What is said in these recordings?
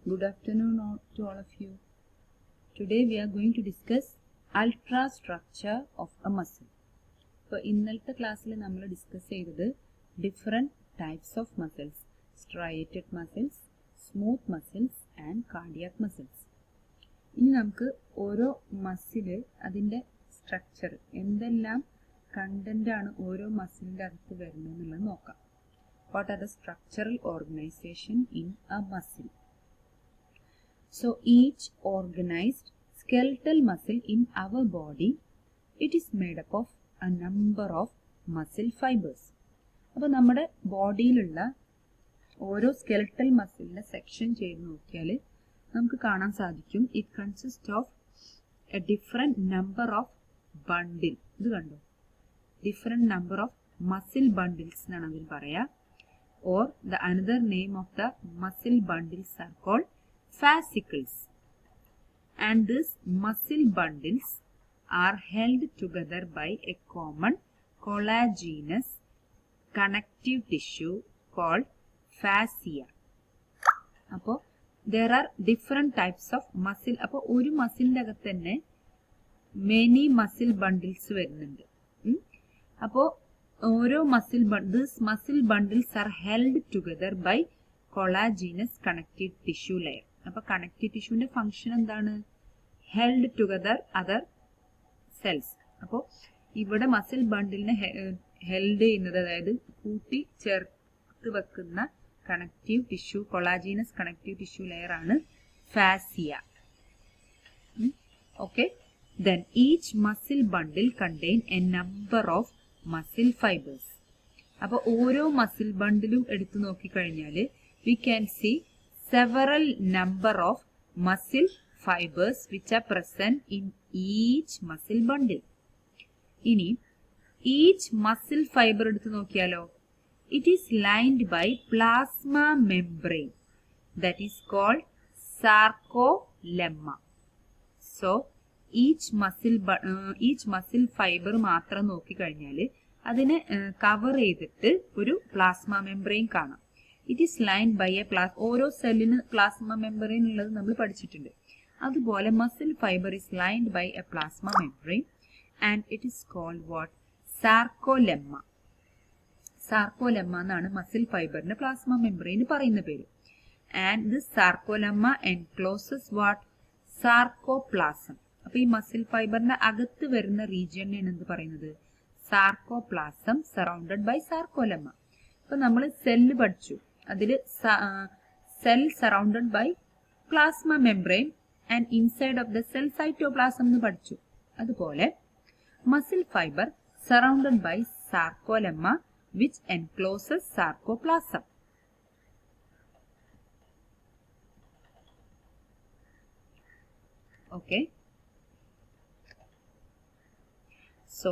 Good afternoon to all of you. Today we are going to discuss ultrastructure of a muscle. So ഇന്നലത്തെ ക്ലാസ്സിൽ നമ്മൾ discuss ചെയ്തത് different types of muscles, striated muscles, smooth muscles and cardiac muscles. ഇനി നമുക്ക് ഓരോ muscle അതിൻ്റെ structure, എന്തെല്ലാം കണ്ടന്റാണ് ഓരോ മസിലിൻ്റെ അകത്ത് വരുന്നത് എന്നുള്ളത് നോക്കാം. What are the structural organization in a muscle? So each organized skeletal muscle in our body, it is made up of a number of muscle fibers. അപ്പോൾ നമ്മുടെ ബോഡിയിലുള്ള ഓരോ സ്കെൽറ്റൽ മസിലിനെ സെക്ഷൻ ചെയ്ത് നോക്കിയാൽ നമുക്ക് കാണാൻ സാധിക്കും it consist of a different number of bundle. ഇത് കണ്ടോ, different number of muscle bundles എന്നാണ് അതിൽ പറയുക. Or the another name of the muscle bundles are called fascicles, and these muscle bundles are held together by a common collagenous connective tissue called fascia. അപ്പോൾ there are different types of muscle. അപ്പോൾ ഒരു മസിലിൻ്റെ അകത്ത് തന്നെ many muscle bundles വരുന്നുണ്ട്. അപ്പോൾ ഓരോ these muscle bundles are held together by collagenous connective tissue layer. അപ്പോൾ connective ടിഷ്യൂവിന്റെ function എന്താണ്? Held together other cells. അപ്പോൾ ഇവിടെ മസിൽ ബണ്ടിലിനെ ഹെൽഡ് ചെയ്യുന്നത്, അതായത് കൂട്ടി ചേർത്ത് വെക്കുന്ന connective tissue, collagenous connective tissue layer ആണ് fascia. Okay, then each muscle bundle contain a number of muscle fibers. അപ്പോൾ ഓരോ മസിൽ ബണ്ടിലും എടുത്തു നോക്കിക്കഴിഞ്ഞാൽ we can see several number of muscle fibers which are present in each muscle bundle. ഇനി each muscle fiber എടുത്തു നോക്കിയാലോ, it is lined by plasma membrane that is called sarcolemma. So each muscle fiber മാത്രം നോക്കിക്കഴിഞ്ഞാൽ അതിനെ cover ചെയ്തിട്ട് ഒരു plasma membrane കാണാം. It is lined by a ഓരോ സെല്ലിന് പ്ലാസ്മ മെംബ്രെയിൻ ഉള്ളത് നമ്മൾ പഠിച്ചിട്ടുണ്ട്. അതുപോലെ muscle fibre is lined by a plasma membrane and it is called what? Sarcolemma. Sarcolemma എന്നാണ് മസിൽ ഫൈബറിന്റെ പ്ലാസ്മ മെംബ്രെയിൻ പറയുന്ന പേര്. And this sarcolemma encloses what? Sarcoplasm. അപ്പൊ ഈ മസിൽ ഫൈബറിന്റെ അകത്ത് വരുന്ന റീജിയനാണ് എന്ത് പറയുന്നത്? Sarcoplasm surrounded by sarcolemma. അപ്പൊ നമ്മൾ സെല്ല് പഠിച്ചു, അതിൽ cell surrounded by plasma membrane and inside of the cell cytoplasm എന്ന് പഠിച്ചു. അതുപോലെ muscle fibre surrounded by sarcolemma which encloses sarcoplasm. Okay, so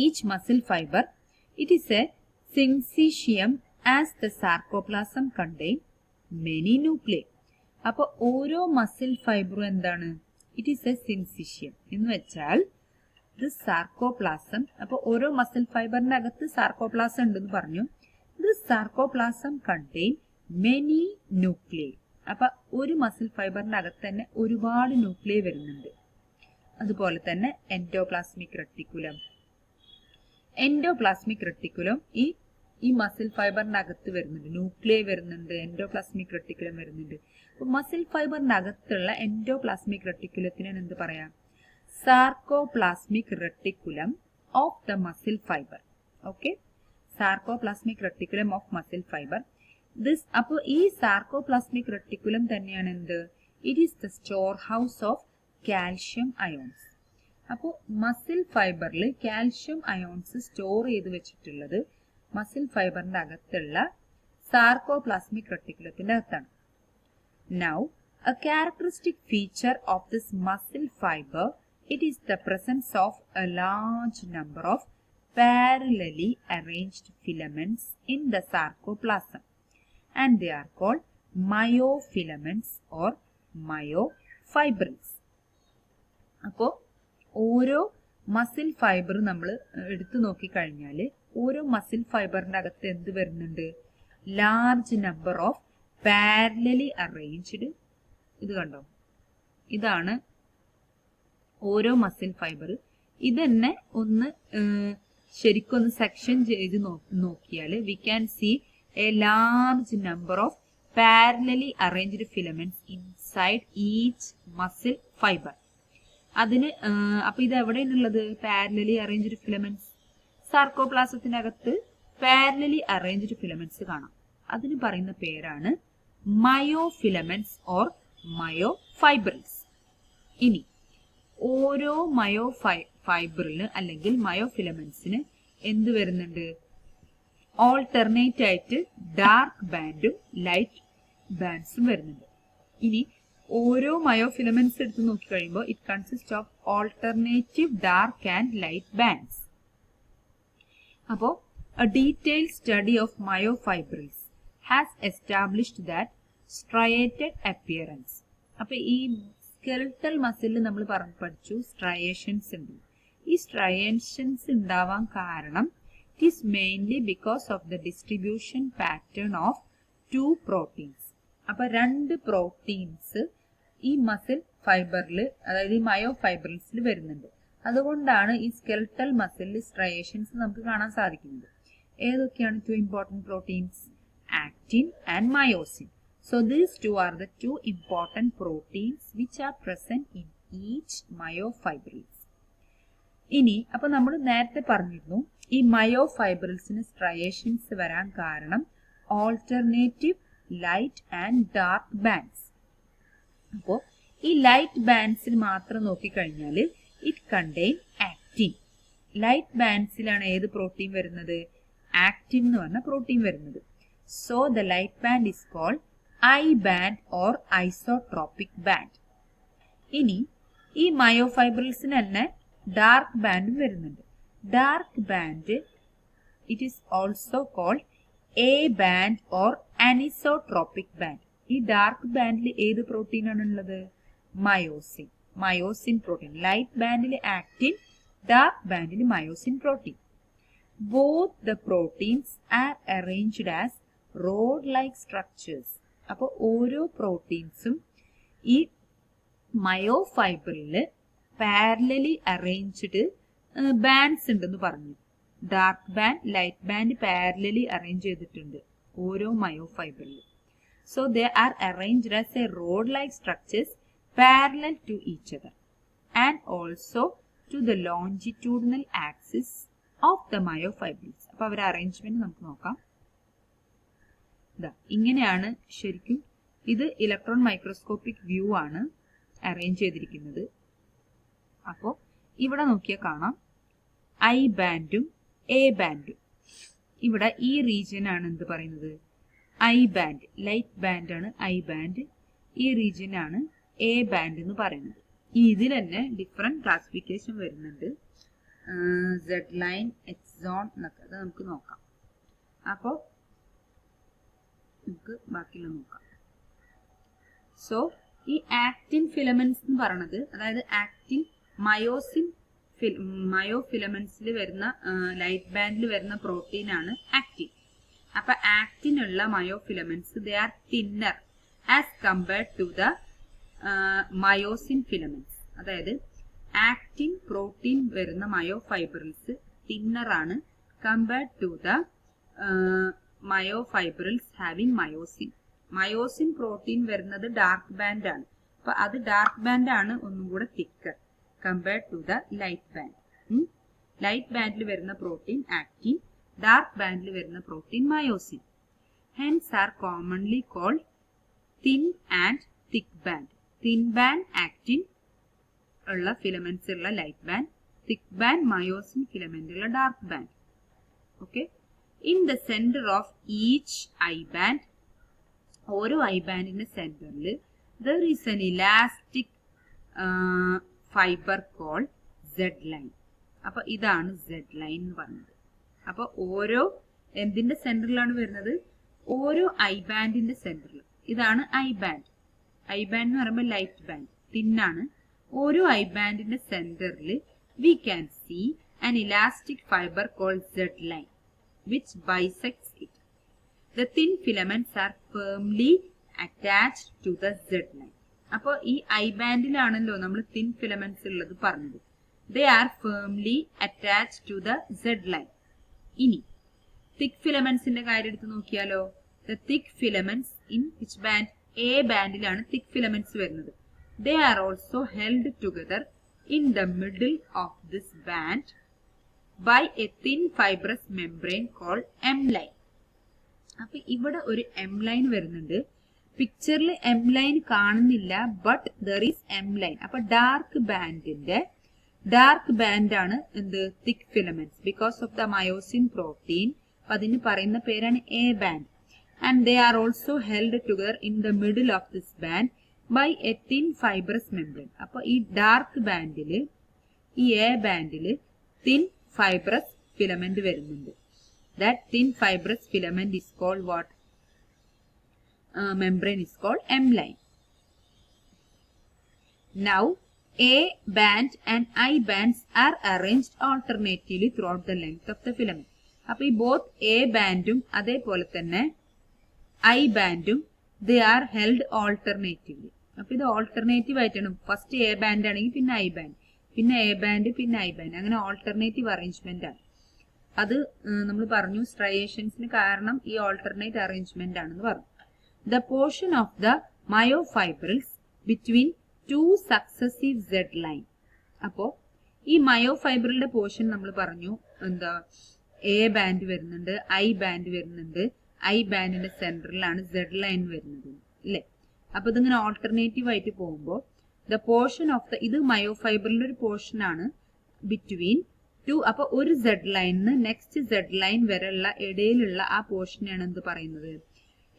each muscle fiber, it is a syncytium as the sarcoplasm contain many nuclei. അപ്പോൾ ഓരോ muscle ഫൈബറും എന്താണ്? It is A syncytium എന്ന് വെച്ചാൽ this sarcoplasm. അപ്പോൾ ഓരോ മസിൽ ഫൈബറിന്റെ അകത്ത് sarcoplasm ഉണ്ടെന്ന് പറഞ്ഞു. This sarcoplasm contain many nuclei. അപ്പൊ ഒരു മസിൽ ഫൈബറിന്റെ അകത്ത് തന്നെ ഒരുപാട് ന്യൂക്ലിയൈ വരുന്നുണ്ട്. അതുപോലെ തന്നെ എൻഡോപ്ലാസ്മിക് റെട്ടിക്കുലം. എൻഡോപ്ലാസ്മിക് റെട്ടിക്കുലം ഈ മസിൽ ഫൈബറിന്റെ അകത്ത് വരുന്നുണ്ട്, ന്യൂക്ലിയൈ വരുന്നുണ്ട്, എൻഡോപ്ലാസ്മിക് റെട്ടിക്കുലം വരുന്നുണ്ട്. അപ്പൊ മസിൽ ഫൈബറിന്റെ അകത്തുള്ള എൻഡോപ്ലാസ്മിക് റെട്ടിക്കുലത്തിനാണ് എന്ത് പറയാം? Sarcoplasmic reticulum of the muscle fibre. Okay, sarcoplasmic reticulum of muscle fibre. അപ്പോൾ ഈ സാർക്കോപ്ലാസ്മിക് റെട്ടിക്കുലം തന്നെയാണ് എന്ത്? It is the store house of calcium ions. അപ്പോൾ മസിൽ ഫൈബറിൽ കാൽഷ്യം അയോൺസ് സ്റ്റോർ ചെയ്ത് വെച്ചിട്ടുള്ളത് മസിൽ ഫൈബറിന്റെ അകത്തുള്ള സാർക്കോപ്ലാസ്മിക് റെട്ടിക്കുലത്തിന്റെ അകത്താണ്. Now a characteristic feature of this muscle fibre, it is the presence of a large number of parallelly arranged filaments in the sarcoplasm, and they are called myofilaments or myofibrils. അപ്പോൾ ഓരോ muscle fibre നമ്മൾ എടുത്തു നോക്കിക്കഴിഞ്ഞാൽ ഓരോ muscle ഫൈബറിന്റെ അകത്ത് എന്ത് വരുന്നുണ്ട്? Large number of parallelly arranged, ഇത് കണ്ടോ, ഇതാണ് ഓരോ മസിൽ ഫൈബർ. ഇതന്നെ ഒന്ന് ശരിക്കൊന്ന് സെക്ഷൻ ചെയ്ത് നോക്കിയാൽ we can see a large number of parallelly arranged filaments inside each muscle fibre. അതിന് അപ്പൊ ഇത് എവിടെയാണുള്ളത്? Parallelly arranged filaments. സാർക്കോപ്ലാസത്തിനകത്ത് പാരലലി അറേഞ്ച്ഡ് ഫിലമെന്റ്സ് കാണാം. അതിന് പറയുന്ന പേരാണ് മയോഫിലമെന്റ്സ് ഓർ മയോഫൈബ്രിൽസ്. ഇനി ഓരോ മയോഫൈബ്രിലിന് അല്ലെങ്കിൽ മയോഫിലമെന്റ്സിന് എന്ത് വരുന്നുണ്ട്? ഓൾട്ടർനേറ്റ് ആയിട്ട് ഡാർക്ക് ബാൻഡും ലൈറ്റ് ബാൻഡ്സും വരുന്നുണ്ട്. ഇനി ഓരോ മയോഫിലമെന്റ്സ് എടുത്ത് നോക്കിക്കഴിയുമ്പോൾ it consist of alternative dark and light bands. അപ്പോൾ a detailed study of myofibrils has established that striated appearance. അപ്പോൾ ഈ സ്കെൽട്ടൽ മസിലിൽ നമ്മൾ പഠിച്ചു സ്ട്രയേഷൻസ് ഉണ്ട്. ഈ സ്ട്രയേഷൻസ് ഉണ്ടാവാൻ കാരണം it is mainly because of the distribution pattern of 2 proteins. അപ്പൊ 2 പ്രോട്ടീൻസ് ഈ മസിൽ ഫൈബറിൽ, അതായത് ഈ മയോഫൈബ്രിൽസിൽ വരുന്നുണ്ട്. അതുകൊണ്ടാണ് ഈ സ്കെൽട്ടൽ മസിലിൽ സ്ട്രയേഷൻസ് നമുക്ക് കാണാൻ സാധിക്കുന്നത്. ഏതൊക്കെയാണ് 2 important proteins? Actin and myosin. So these 2 are the 2 important proteins which are present in each myofibrils. ഇനി അപ്പൊ നമ്മൾ നേരത്തെ പറഞ്ഞിരുന്നു ഈ മയോഫൈബ്രിൽസിന് സ്ട്രയേഷൻസ് വരാൻ കാരണം alternative light and dark bands. അപ്പോൾ ഈ ലൈറ്റ് ബാൻഡ്സിൽ മാത്രം നോക്കിക്കഴിഞ്ഞാൽ ഇറ്റ് കണ്ടെയ്ൻ ആക്റ്റിൻ. ലൈറ്റ് ബാൻഡ്സിലാണ് ഏത് പ്രോട്ടീൻ വരുന്നത്? ആക്റ്റിൻ എന്ന് പറഞ്ഞ പ്രോട്ടീൻ വരുന്നത്. So the light band is called I band or isotropic band. ഇനി ഈ മയോഫൈബ്രിൽസിന് തന്നെ ഡാർക്ക് ബാൻഡും വരുന്നുണ്ട്. Dark band it is also called A band or anisotropic band. ഈ ഡാർക്ക് ബാൻഡിൽ ഏത് പ്രോട്ടീൻ ആണ് ഉള്ളത്? മയോസിൻ. Myosin protein. ലൈറ്റ് ബാൻഡിൽ ആക്റ്റിൻ, ഡാർക്ക് ബാൻഡിൽ myosin protein. Both the proteins are arranged as rod-like structures. അപ്പോൾ ഓരോ പ്രോട്ടീൻസും ഈ മയോഫൈബറിൽ പാരലലി അറേഞ്ച്ഡ് ബാൻഡ്സ് ഉണ്ടെന്ന് പറഞ്ഞു. Dark band, light band parallelly arrange ചെയ്തിട്ടുണ്ട് ഓരോ മയോഫൈബറിൽ. So they are arranged as a rod like structures parallel to each other and also to the longitudinal axis of the myofibrils. അപ്പൊ അവരുടെ അറേഞ്ച്മെന്റ് നമുക്ക് നോക്കാം. ഇങ്ങനെയാണ് ശരിക്കും. ഇത് ഇലക്ട്രോൺ മൈക്രോസ്കോപ്പിക് വ്യൂ ആണ് അറേഞ്ച് ചെയ്തിരിക്കുന്നത്. അപ്പോൾ ഇവിടെ നോക്കിയാൽ കാണാം ഐ ബാൻഡും എ ബാൻഡും. ഇവിടെ ഈ റീജിയൻ ആണ് എന്ത് പറയുന്നത്? I band. ലൈറ്റ് ബാൻഡ് ആണ് ഐ ബാൻഡ്. ഈ റീജിയൻ ആണ് എ ബാൻഡ് എന്ന് പറയുന്നത്. ഇതിൽ തന്നെ ഡിഫറെന്റ് ക്ലാസിഫിക്കേഷൻ വരുന്നുണ്ട്. Z ലൈൻ, H സോൺ എന്നൊക്കെ അത് നമുക്ക് നോക്കാം. അപ്പോൾ നമുക്ക് ബാക്കിയുള്ള നോക്കാം. സോ ഈ ആക്റ്റിൻ ഫിലമെന്റ്സ് എന്ന് പറയുന്നത്, അതായത് ആക്റ്റിൻ മയോഫിലമെന്റ്സിൽ വരുന്ന ലൈറ്റ് ബാൻഡിൽ വരുന്ന പ്രോട്ടീൻ ആണ് ആക്റ്റിൻ. അപ്പൊ ആക്റ്റിൻ ഉള്ള myofilaments they are thinner as compared to the myosin filaments. അതായത് ആക്റ്റിൻ പ്രോട്ടീൻ വരുന്ന മയോഫൈബ്രിൽസ് തിന്നർ ആണ് compared to the myofibrils having myosin. Myosin protein വരുന്നത് ഡാർക്ക് ബാൻഡ് ആണ്. അപ്പൊ അത് ഡാർക്ക് ബാൻഡ് ആണ് ഒന്നും കൂടെ thicker compared to the light band. Light ബാൻഡിൽ വരുന്ന പ്രോട്ടീൻ ആക്റ്റിൻ, ഡാർക്ക് ബാൻഡിൽ വരുന്ന protein myosin. Hence are commonly called thin and thick band. Thin band actin ഉള്ള ഫിലമെന്റ്സ് ഉള്ള light band, thick band myosin filament ഉള്ള dark band. Okay. In the centre of each I band, ഓരോ I ബാൻഡിന്റെ സെന്ററിൽ there is an elastic fibre called Z line. അപ്പൊ ഇതാണ് Z line എന്ന് പറഞ്ഞത്. അപ്പൊ ഓരോ എന്തിന്റെ സെന്ററിലാണ് വരുന്നത്? ഓരോ ഐ ബാൻഡിന്റെ സെന്ററിൽ. ഇതാണ് ഐ ബാൻഡ്. ഐ ബാൻഡ് എന്ന് പറയുമ്പോൾ ലൈറ്റ് ബാൻഡ്, തിന്നാണ്. ഓരോ ഐ ബാൻഡിന്റെ സെന്ററിൽ we can see an elastic fibre called Z line which bisects it. The thin filaments are firmly attached to the Z line. അപ്പോൾ ഈ ഐ ബാൻഡിലാണല്ലോ നമ്മൾ തിൻ ഫിലമെന്റ്സ് ഉള്ളത് പറഞ്ഞത്. They are firmly attached to the Z line. ഇനി thick filaments കാര്യം എടുത്ത് നോക്കിയാലോ. The thick filaments in which band? A ബാൻഡിലാണ് thick filaments വരുന്നത്. They are also held together in the middle of this band by a thin fibrous membrane called M line. അപ്പൊ ഇവിടെ ഒരു M line വരുന്നുണ്ട്. പിക്ചറിൽ M line കാണുന്നില്ല, but there is M line. അപ്പൊ dark band ആണ് എന്ത്? Thick filaments. Because of the myosin protein അതിന് പറയുന്ന പേരാണ് A band. And they are also held together in the middle of this band by a thin fibrous membrane. അപ്പൊ ഈ dark ബാൻഡില്, ഈ എ ബാൻഡില് തിൻ ഫൈബ്രസ് ഫിലമെന്റ് വരുന്നുണ്ട്. That thin fibrous filament is called what? Membrane is called M line. Now A band and I bands are arranged alternatively throughout the length of the filament. അപ്പോൾ ഈ both A bandum അതേപോലെ തന്നെ I bandum they are held alternatively. അപ്പോൾ ഇത് alternative ആയിട്ടാണ്. First A band ആണെങ്കിൽ പിന്നെ I band, പിന്നെ എ ബാൻഡ്, പിന്നെ ഐ ബാൻഡ്, അങ്ങനെ ഓൾട്ടർനേറ്റീവ് അറേഞ്ച്മെന്റ് ആണ്. അത് നമ്മൾ പറഞ്ഞു സ്ട്രയേഷൻസിന് കാരണം ഈ ഓൾട്ടർനേറ്റ് അറേഞ്ച്മെന്റ് ആണെന്ന് പറഞ്ഞു. The portion of the myofibrils between two successive Z line. അപ്പോ ഈ മയോഫൈബ്രിലിന്റെ പോർഷൻ നമ്മൾ പറഞ്ഞു എന്താ, എ ബാൻഡ് വരുന്നുണ്ട്, ഐ ബാൻഡ് വരുന്നുണ്ട്. ഐ ബാൻഡിന്റെ സെന്ററിലാണ് സെഡ് ലൈൻ വരുന്നത് അല്ലെ. അപ്പൊ ഇതിങ്ങനെ ഓൾട്ടർനേറ്റീവ് ആയിട്ട് പോകുമ്പോൾ ദ പോർഷൻ ഓഫ് ദ, ഇത് മയോഫൈബ്രിലിന്റെ ഒരു പോർഷൻ ആണ് ബിറ്റ്വീൻ ടു. അപ്പൊ ഒരു സെഡ് ലൈനിന്ന് നെക്സ്റ്റ് സെഡ് ലൈൻ വരെയുള്ള ഇടയിലുള്ള ആ പോർഷനാണ് എന്ത് പറയുന്നത്?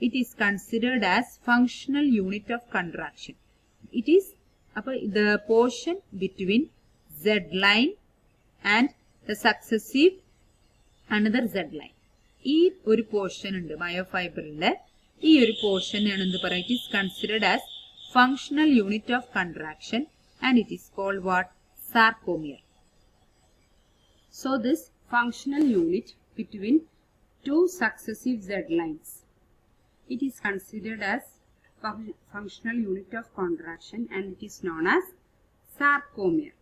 It is considered as functional unit of contraction. It is, അപ്പൊ the portion between Z line and the successive another Z line. ഈ ഒരു പോർഷൻ ഉണ്ട് മയോഫൈബറിലെ, ഈ ഒരു പോർഷനാണ് എന്ത് പറയുക? It is considered as functional unit of contraction and it is called what? Sarcomere. So this functional unit between two successive Z lines, it is considered as functional unit of contraction and it is known as sarcomere.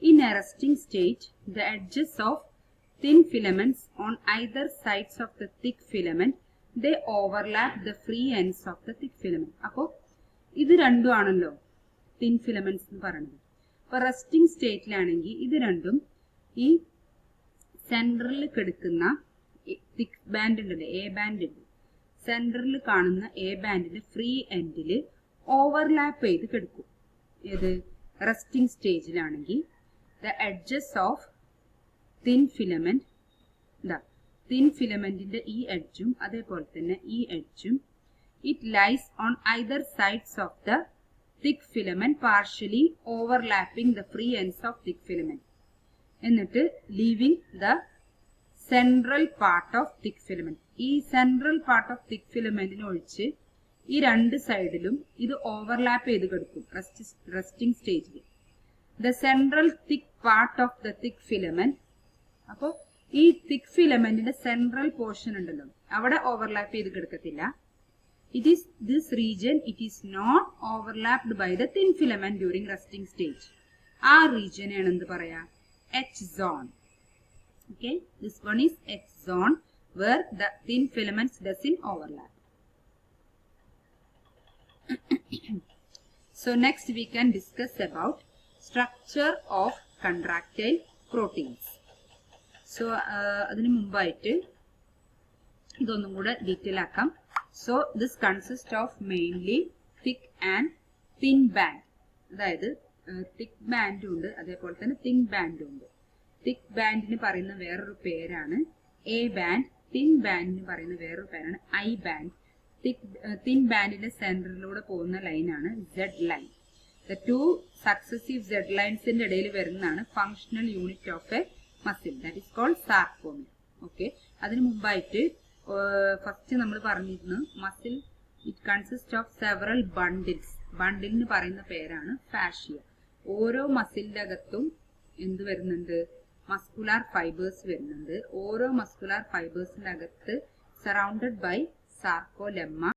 In a resting state, the edges of thin filaments on either sides of the thick filament, they overlap the free ends of the thick filament. അപ്പോൾ ഇത് രണ്ടും ആണല്ലോ thin filaments എന്ന് പറയുന്നത്. അപ്പോൾ resting സ്റ്റേറ്റിലാണെങ്കിൽ ഇത് രണ്ടും ഈ സെന്ററിൽ കിടക്കുന്ന തിക് ബാൻഡ് ഉണ്ടല്ലോ, എ ബാൻഡ് ഉണ്ട്, സെന്ററിൽ കാണുന്ന എ ബാൻഡിന്റെ ഫ്രീ എൻഡില് ഓവർലാപ്പ് ചെയ്ത് കിടക്കും. ഏത്? റെസ്റ്റിംഗ് സ്റ്റേജിലാണെങ്കിൽ the edges of thin filament, thin ഫിലമെന്റിന്റെ ഈ എഡ്ജും അതേപോലെ തന്നെ ഈ എഡ്ജും, it lies on either sides of the thick filament partially overlapping the free ends of thick filament. എന്നിട്ട് leaving the central part of thick filament. ഈ സെൻട്രൽ പാർട്ട് ഓഫ് തിക് ഫിലമെന്റിന് ഒഴിച്ച് ഈ രണ്ട് സൈഡിലും ഇത് ഓവർലാപ്പ് ചെയ്ത് കിടക്കും റെസ്റ്റിംഗ് സ്റ്റേജിൽ. The central thick part of the thick filament, അപ്പോൾ ഈ തിക് ഫിലമെന്റിന്റെ സെൻട്രൽ പോർഷൻ ഉണ്ടല്ലോ, അവിടെ ഓവർലാപ്പ് ചെയ്ത് കിടക്കത്തില്ല. It is this region, it is not overlapped by the thin filament during resting stage. ആ റീജിയനാണ് എന്ത് പറയാ? H zone. Okay, this one is H zone where the thin filaments doesn't overlap. So next we can discuss about structure of contractile proteins. So അതിനു മുമ്പായിട്ട് ഇതൊന്നും കൂടെ detail ആക്കാം. So this consists of mainly thick and thin band. അതായത് thick ബാൻഡും ഉണ്ട്, അതേപോലെ തന്നെ thin ബാൻഡും ഉണ്ട്. തിക് ബാൻഡിന് പറയുന്ന വേറൊരു പേരാണ് എ ബാൻഡ്, തിൻ ബാൻഡിന് പറയുന്ന വേറൊരു പേരാണ് ഐ ബാൻഡ്. തിൻ ബാൻഡിന്റെ സെന്ററിലൂടെ പോകുന്ന ലൈനാണ് Z line. The two successive Z ലൈൻസിന്റെ ഇടയിൽ വരുന്നതാണ് functional unit of a muscle, that is called sarcomere. Okay, അതിനു മുമ്പായിട്ട് ഫസ്റ്റ് നമ്മൾ പറഞ്ഞിരുന്നു muscle it consist of several bundles. ബണ്ടിലിന് പറയുന്ന പേരാണ് ഫാഷിയ. ഓരോ മസിലിന്റെ അകത്തും എന്ത് വരുന്നുണ്ട്? മസ്കുലാർ ഫൈബേഴ്സ് വരുന്നുണ്ട്. ഓരോ മസ്കുലാർ ഫൈബേഴ്സിന്റെ അകത്ത് surrounded by sarcolemma